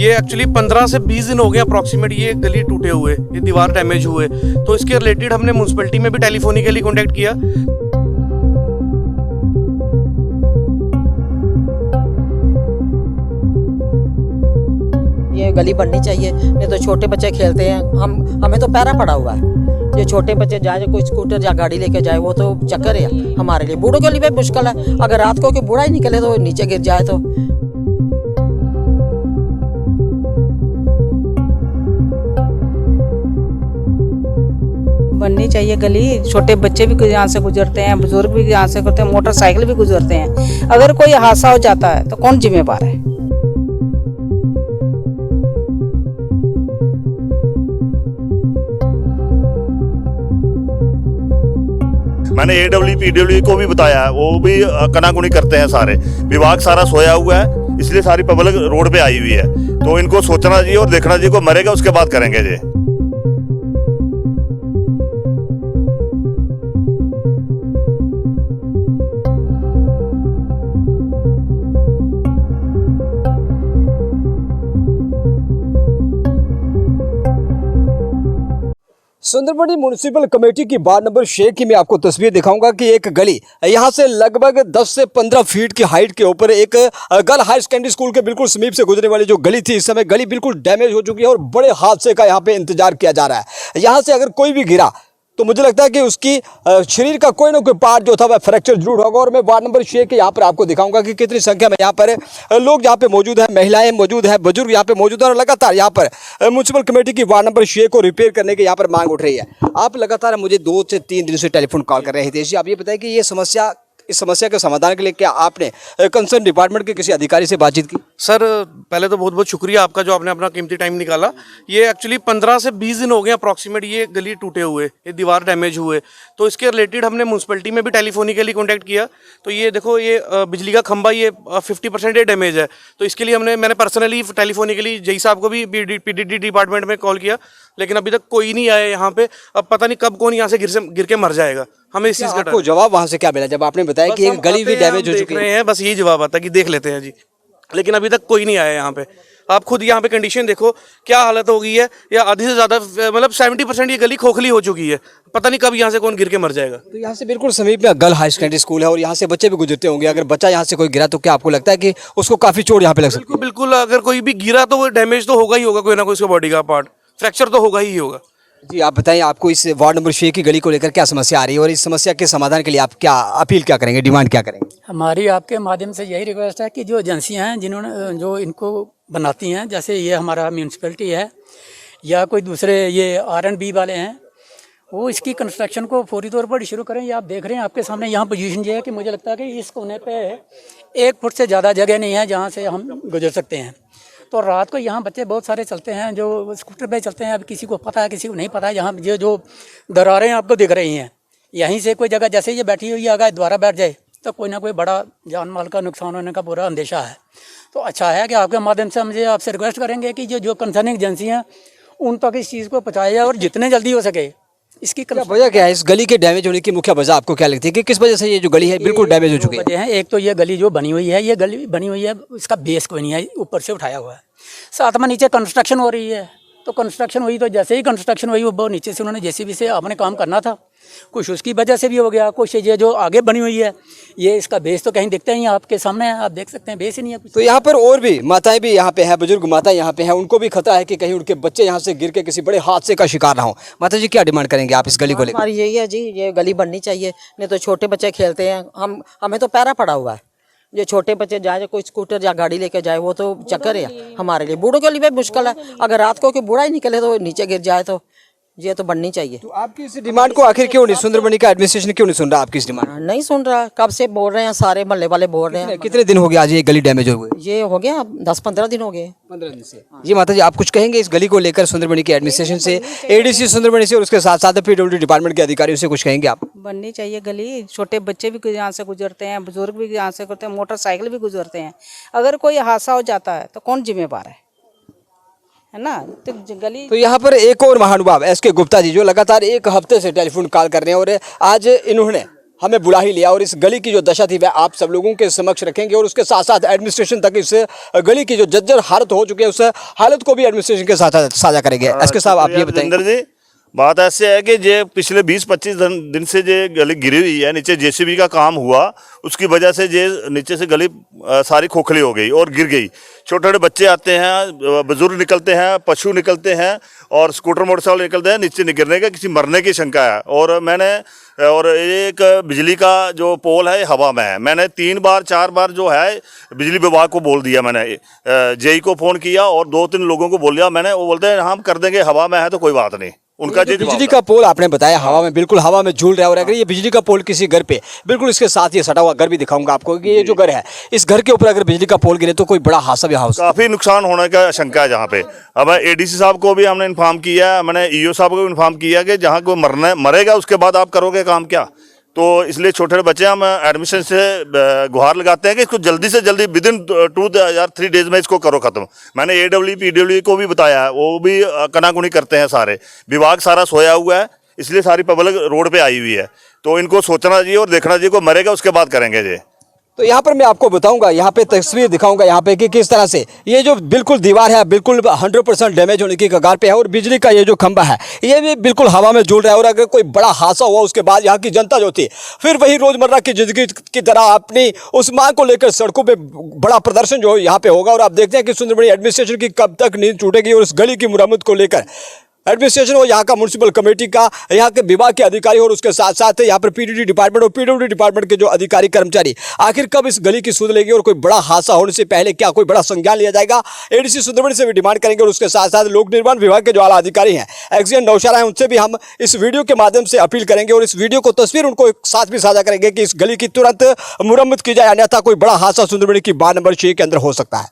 ये एक्चुअली 15 से 20 दिन हो गए अप्रॉक्सीमेट ये गली टूटे हुए, ये दीवार डैमेज हुए। तो इसके रिलेटेड हमने म्यूनसिपैलिटी में भी टेलीफोनिकली कॉन्टैक्ट किया। ये गली बननी चाहिए, नहीं तो छोटे बच्चे खेलते हैं, हमें तो पैरा पड़ा हुआ है। ये छोटे बच्चे जाए, कोई स्कूटर या गाड़ी लेके जाए, वो तो चक्कर है हमारे लिए। बूढ़ों के लिए भी मुश्किल है, अगर रात को कोई बूढ़ा ही निकले तो नीचे गिर जाए तो। बननी चाहिए गली। छोटे बच्चे भी यहाँ से गुजरते हैं, बुजुर्ग भी यहाँ से करते हैं, मोटरसाइकिल भी गुजरते हैं। अगर कोई हादसा हो जाता है तो कौन जिम्मेवार है? मैंने AWE PWE को भी बताया है, वो भी कनाकुनी करते हैं सारे। विभाग सारा सोया हुआ है, इसलिए सारी पब्लिक रोड पे आई हुई है। तो इनको सोचना चाहिए और देखना चाहिए, को मरेगा उसके बाद करेंगे जी। सुंदरबनी म्युनिसिपल कमेटी की वार्ड नंबर 6 की मैं आपको तस्वीर दिखाऊंगा कि एक गली यहां से लगभग 10 से 15 फीट की हाइट के ऊपर एक गर्ल हायर सेकेंडरी स्कूल के बिल्कुल समीप से गुजरने वाली जो गली थी, इस समय गली बिल्कुल डैमेज हो चुकी है और बड़े हादसे का यहां पे इंतजार किया जा रहा है। यहां से अगर कोई भी गिरा तो मुझे लगता है कि उसकी शरीर का कोई ना कोई पार्ट जो था वह फ्रैक्चर जरूर होगा। और मैं वार्ड नंबर 6 के यहाँ पर आपको दिखाऊंगा कि कितनी संख्या में यहाँ पर लोग यहाँ पे मौजूद हैं, महिलाएं मौजूद हैं, बुजुर्ग यहाँ पे मौजूद हैं और लगातार यहाँ पर म्युनिसिपल कमेटी की वार्ड नंबर 6 को रिपेयर करने की यहाँ पर मांग उठ रही है। आप लगातार मुझे 2 से 3 दिन से टेलीफोन कॉल कर रहे थे। आप ये बताएं कि इस समस्या के समाधान के लिए क्या आपने कंसर्न डिपार्टमेंट के किसी अधिकारी से बातचीत की? सर पहले तो बहुत बहुत शुक्रिया आपका जो आपने अपना कीमती टाइम निकाला। ये एक्चुअली 15 से 20 दिन हो गए अप्रॉक्सीमेट ये गली टूटे हुए, ये दीवार डैमेज हुए। तो इसके रिलेटेड हमने म्यूनसिपैलिटी में भी टेलीफोनिकली कॉन्टैक्ट किया। तो ये देखो, ये बिजली का खंभा ये 50% ये डैमेज है। तो इसके लिए मैंने पर्सनली टेलीफोनिकली जई साहब को भी PDD डिपार्टमेंट में कॉल किया, लेकिन अभी तक कोई नहीं आया यहाँ पे। अब पता नहीं कब कौन यहाँ से गिर के मर जाएगा। हमें इस चीज़ का आपको जवाब वहाँ से क्या मिला जब आपने बताया कि एक गली भी डैमेज हो चुकी है? बस यही जवाब आता कि देख लेते हैं जी, लेकिन अभी तक कोई नहीं आया यहाँ पे। आप खुद यहाँ पे कंडीशन देखो क्या हालत हो गई है, या आधी से ज़्यादा मतलब 70% ये गली खोखली हो चुकी है। पता नहीं कब यहाँ से कौन गिर के मर जाएगा। तो यहाँ से बिल्कुल समीप में गर्ल हायर सेकेंडरी स्कूल है और यहाँ से बच्चे भी गुजरते होंगे। अगर बच्चा यहाँ से कोई गिरा तो क्या आपको लगता है कि उसको काफ़ी चोट यहाँ पे लग सकती है? बिल्कुल, अगर कोई भी गिरा तो वो डैमेज तो होगा ही होगा, कोई ना कोई उसका बॉडी का पार्ट फ्रैक्चर तो होगा ही होगा। जी आप बताइए, आपको इस वार्ड नंबर 6 की गली को लेकर क्या समस्या आ रही है और इस समस्या के समाधान के लिए आप क्या अपील क्या करेंगे, डिमांड क्या करेंगे? हमारी आपके माध्यम से यही रिक्वेस्ट है कि जो एजेंसियां हैं जिन्होंने जो इनको बनाती हैं, जैसे ये हमारा म्यूनसिपैलिटी है या कोई दूसरे ये R&B वाले हैं, वो इसकी कंस्ट्रक्शन को फौरी तौर पर शुरू करें। ये आप देख रहे हैं आपके सामने यहाँ पोजीशन ये है कि मुझे लगता है कि इस कोने पे 1 फुट से ज़्यादा जगह नहीं है जहाँ से हम गुजर सकते हैं। तो रात को यहाँ बच्चे बहुत सारे चलते हैं जो स्कूटर पे चलते हैं। अब किसी को पता है, किसी को नहीं पता है। यहाँ जो दरारें आपको दिख रही हैं, यहीं से कोई जगह जैसे ये बैठी हुई है अगर दोबारा बैठ जाए तो कोई ना कोई बड़ा जान माल का नुकसान होने का पूरा अंदेशा है। तो अच्छा है कि आपके माध्यम से मुझे आपसे रिक्वेस्ट करेंगे कि जो कंसर्निंग एजेंसी हैं उन तक इस चीज़ को पहुँचाया जाए और जितने जल्दी हो सके इसकी वजह क्या है? इस गली के डैमेज होने की मुख्य वजह आपको क्या लगती है कि किस वजह से ये जो गली है बिल्कुल डैमेज हो चुकी है? एक तो ये गली जो बनी हुई है, ये गली बनी हुई है, इसका बेस कोई नहीं है, ऊपर से उठाया हुआ है। साथ में नीचे कंस्ट्रक्शन हो रही है। तो कंस्ट्रक्शन हुई तो जैसे ही कंस्ट्रक्शन हुई वो नीचे से उन्होंने JCB से अपने काम करना था, कुछ उसकी वजह से भी हो गया, कुछ ये जो आगे बनी हुई है ये इसका बेस तो कहीं दिखता ही है, आपके सामने है, आप देख सकते हैं बेस ही नहीं है कुछ। तो यहाँ पर और भी माताएं भी यहाँ पे है, बुजुर्ग माताएं यहाँ पे हैं, उनको भी खतरा है कि कहीं उनके बच्चे यहाँ से गिर के किसी बड़े हादसे का शिकार ना हो। माता जी क्या डिमांड करेंगे आप इस गली को लेकर? हमारी यही है जी, ये गली बननी चाहिए, नहीं तो छोटे बच्चे खेलते हैं, हमें तो पैरा पड़ा हुआ है। ये छोटे बच्चे जाए, कोई स्कूटर या गाड़ी लेके जाए, वो तो चक्कर है हमारे लिए। बूढ़ों के लिए भी मुश्किल है, अगर रात को कोई बूढ़ा ही निकले तो नीचे गिर जाए तो ये तो बननी चाहिए। तो आपकी इस डिमांड को आखिर क्यों नहीं सुंदरबनी का एडमिनिस्ट्रेशन क्यों नहीं सुन रहा आपकी इस डिमांड? नहीं सुन रहा, कब से बोल रहे हैं, सारे मोहल्ले वाले बोल रहे हैं। कितने दिन हो गए आज ये गली डैमेज हो गई? ये हो गया 10-15 दिन हो गए। 15 दिन से। जी माता जी, आप कुछ कहेंगे इस गली को लेकर सुंदरबनी के एडमिनिस्ट्रेशन से, ADC सुंदरबनी से और उसके साथ साथ PWD डिपार्टमेंट के अधिकारियों से कुछ कहेंगे आप? बननी चाहिए गली। छोटे बच्चे भी यहाँ से गुजरते हैं, बुजुर्ग भी यहाँ से करते हैं, मोटरसाइकिल भी गुजरते हैं। अगर कोई हादसा हो जाता है तो कौन जिम्मेवार है ना? तो गली। तो यहाँ पर एक और महानुभाव SK गुप्ता जी जो लगातार 1 हफ्ते से टेलीफोन कॉल कर रहे हैं और आज इन्होंने हमें बुला ही लिया और इस गली की जो दशा थी वह आप सब लोगों के समक्ष रखेंगे और उसके साथ साथ एडमिनिस्ट्रेशन तक इस गली की जो जर्जर हालत हो चुकी है उस हालत को भी एडमिनिस्ट्रेशन के साथ साझा करेंगे। एसके साहब आप ये बताएंगे। जितेंद्र जी, बात ऐसे है कि ये पिछले 20-25 दिन से ये गली गिरी हुई है, नीचे जेसीबी का काम हुआ, उसकी वजह से ये नीचे से गली सारी खोखली हो गई और गिर गई। छोटे छोटे बच्चे आते हैं, बुजुर्ग निकलते हैं, पशु निकलते हैं और स्कूटर मोटरसाइकिल निकलते हैं, नीचे गिरने का किसी मरने की शंका है। और एक बिजली का जो पोल है हवा में है। मैंने 3-4 बार जो है बिजली विभाग को बोल दिया, मैंने जेई को फ़ोन किया और 2-3 लोगों को बोल दिया मैंने, वो बोलते हैं हम कर देंगे, हवा में है तो कोई बात नहीं। उनका जो बिजली का पोल आपने बताया हवा में, बिल्कुल हवा में झूल रहा है और अगर ये बिजली का पोल किसी घर पे बिल्कुल इसके साथ ये सटा हुआ घर भी दिखाऊंगा आपको कि ये जो घर है इस घर के ऊपर अगर बिजली का पोल गिरे तो कोई बड़ा हादसा भी हो सकता है। काफ़ी नुकसान होने का शंका है जहाँ पे। अब एडीसी साहब को भी हमने इन्फॉर्म किया, मैंने ईओ साहब को भी इन्फॉर्म किया कि जहाँ कोई मरेगा उसके बाद आप करोगे काम क्या। तो इसलिए छोटे छोटे बच्चे हम एडमिशन से गुहार लगाते हैं कि इसको जल्दी से जल्दी विदिन 2 या 3 डेज में इसको करो ख़त्म। मैंने AWE PWE को भी बताया, वो भी कनाकुनी करते हैं सारे। विभाग सारा सोया हुआ है, इसलिए सारी पब्लिक रोड पे आई हुई है। तो इनको सोचना चाहिए और देखना चाहिए, कोई मरेगा उसके बाद करेंगे ये। तो यहाँ पर मैं आपको बताऊंगा, यहाँ पे तस्वीर दिखाऊंगा यहाँ पे कि किस तरह से ये जो बिल्कुल दीवार है बिल्कुल 100% डैमेज होने की कगार पे है और बिजली का ये जो खंभा है ये भी बिल्कुल हवा में झूल रहा है। और अगर कोई बड़ा हादसा हुआ उसके बाद यहाँ की जनता जो थी फिर वही रोजमर्रा की जिंदगी की तरह अपनी उस मांग को लेकर सड़कों पे बड़ा प्रदर्शन जो यहाँ पे होगा। और आप देखते हैं कि सुंदरबनी एडमिनिस्ट्रेशन की कब तक नींद टूटेगी और उस गली की मुरम्मत को लेकर एडमिनिस्ट्रेशन और यहाँ का म्युनिसिपल कमेटी का, यहाँ के विभाग के अधिकारी और उसके साथ साथ यहाँ पर PDD डिपार्टमेंट और PWD डिपार्टमेंट के जो अधिकारी कर्मचारी आखिर कब इस गली की सुध लेगी और कोई बड़ा हादसा होने से पहले क्या कोई बड़ा संज्ञान लिया जाएगा। एडीसी सुंदरबनी से भी डिमांड करेंगे और उसके साथ साथ लोक निर्माण विभाग के जो आला अधिकारी हैं एक्सीडेंट नौशहरा हैं उनसे भी हम इस वीडियो के माध्यम से अपील करेंगे और इस वीडियो को तस्वीर उनको साथ भी साझा करेंगे कि इस गली की तुरंत मुरम्मत की जाए, अन्यथा कोई बड़ा हादसा सुंदरबनी की वार्ड नंबर 6 के अंदर हो सकता है।